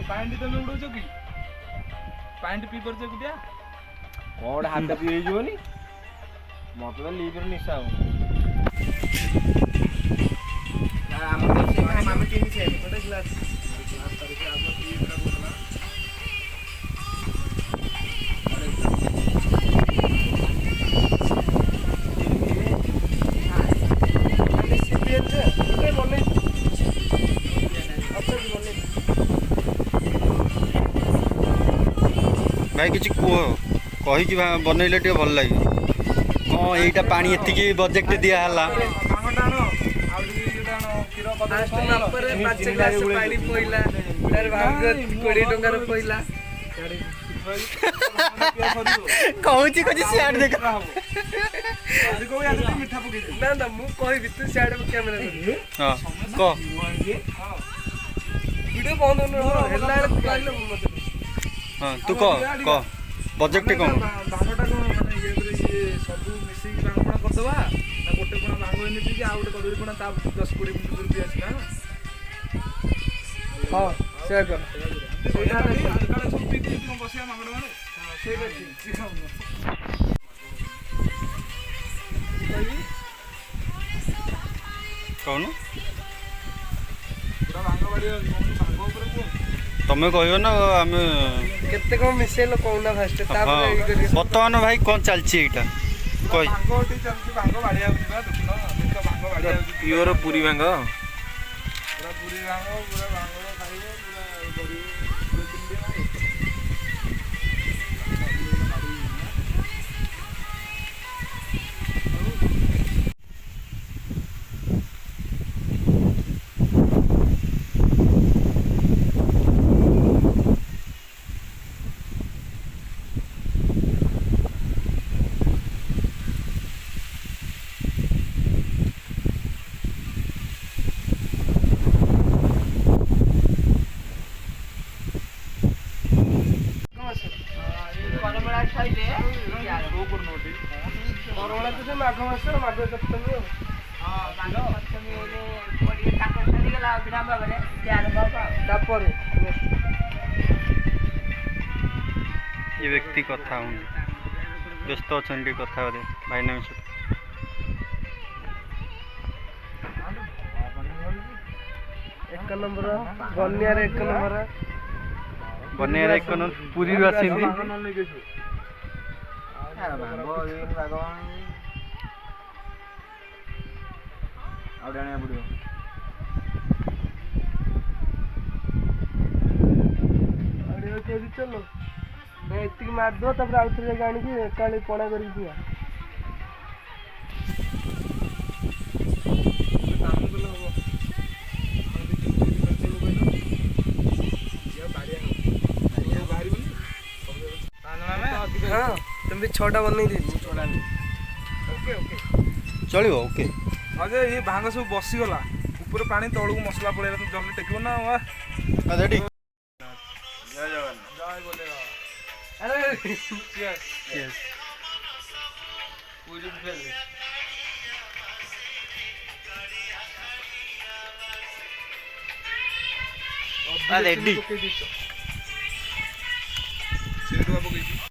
ପାଣି ତମେ ଉଡଉଛ କି ପାଣି ପିଇ ପାରୁଛ ଏକୁଟିଆ କଣ ଗୋଟେ ହାତ ପିଇ ହେଇଯିବନି ମତେ ତ ଲିଭର ନିଶା ହଉ ଆମେ ତିନି ସେମ୍ ଗୋଟେ ଗ୍ଲାସ୍ भाई किसी कहीकि बनइले टे भल लगे हाँ यहीटा पानी एतिकी बजेट दिहला कहूँ सियाड़ देख हाँ कह हाँ तू कह बजेट कौन भांगटा कौन माने सब मिसिक भांगपणा करदवा ना गोटे कोण भांग होइने कि आ गोटे कदली कोण ता 10 20 मिनिट दूर भी अछि ना हां से कर सेटा काले सब पी दी तुम बसिया मांगड़ माने हां सेटा ठीक कौन पूरा भांग बाड़ी भांग ऊपर को तमें कह ना आम केते कम मिसेल कोना फास्ट तापर बर्तमान भाई कौन चलछि एटा कहि भांग ओटी चलछि भांग बाड़िया होइबा देखनो देखो भांग बाड़िया होइबा प्योर पूरी भांग पूरा पूरी भांग पूरा भांग खाइबो पूरा गरी ये व्यक्ति कथा हूँ व्यस्त अच्छा कथा भाई ना एक नंबर बनियार एक नंबर बनियार एक नंबर पूरी आसिंदी चलो एति मार दो तब आउ थे आनी काली पणा कर हाँ तुम भी 6टा बन चलो ओके अजे ये भांग सब बसी गला ऊपर पानी तळू मसला पड़ेला तो जल्दी टेकिबो ना वाह रेडी जय जगन्नाथ जय बोले अरे यस यस पूरी फेल रेडी सीट बाबू